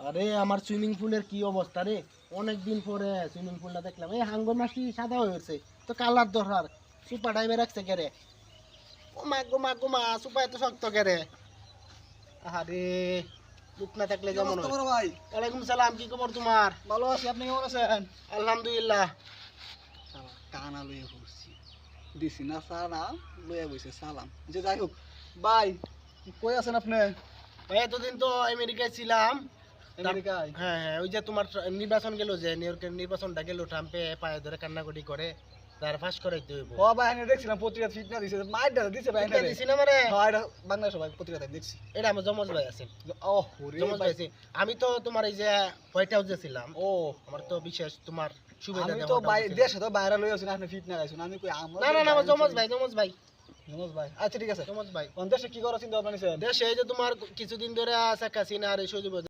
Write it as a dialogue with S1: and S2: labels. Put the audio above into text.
S1: আরে আমার সুইমিং পুলের কি অবস্থা রে, অনেকদিন পরে সুইমিং পুলটা দেখলাম। এই হাঙ্গর মাছটি সাদা হয়ে গেছে, তো কালার দরকার। সুপা ডাইবে রাখছে কেরে, ও মা গো মা গো মা, সুপা এত শক্ত কেরে। আরে লোক না থাকলে যেমন হয়।
S2: বড় ভাই,
S1: ওয়ালাইকুম সালাম, কি খবর তোমার?
S2: ভালো আছি, আপনি কেমন আছেন?
S1: আলহামদুলিল্লাহ।
S2: কানা লইয়া বসছি, দিছি না সানা, লইয়া বসে সালাম। যে যাই হোক ভাই, কই আছেন আপনি?
S1: ভাই এতদিন তো আমেরিকায় ছিলাম।
S2: আমেরিকায়?
S1: হ্যাঁ হ্যাঁ, ওই যে তোমার নির্বাচন গেল, যে নিউ ইয়র্কের নির্বাচনটা গেল, ট্রাম্পে পায়ে ধরে কান্নাকাটি করে তার ফাঁস করাইতে হইব।
S2: ও ভাই, আমি দেখছিলাম পত্রিকা ফিটনা দিছে, মাইটা দিছে ভাই।
S1: এটা দিছি না মানে,
S2: হ্যাঁ, এটা বাংলাদেশ ভাই পত্রিকাতে দেখছি।
S1: এটা আমার জমজ ভাই আছে।
S2: ও ওরে
S1: জমজ ভাই
S2: ভাই,
S1: আছে। আমি তো তোমার এই যে হোয়াইট হাউসে ছিলাম।
S2: ও
S1: আমার তো বিশেষ তোমার সুবিধা
S2: আমি
S1: দেওয়া
S2: তো
S1: হোয়াইট
S2: ভাই
S1: হাউসে ছিলাম।
S2: দেশে তো বাইরে লই আছি, আপনি ফিটনা গাইছেন। আমি কই আমরা
S1: না না না, আমার জমজ ভাই, জমজ ভাই,
S2: জমজ ভাই। আচ্ছা ঠিক আছে,
S1: জমজ ভাই।
S2: কোন দেশে কি করার চিন্তা ভাবনা নিছেন?
S1: দেশে এই যে তোমার কিছুদিন ধরে শেখ হাসিনা আর এই সজীব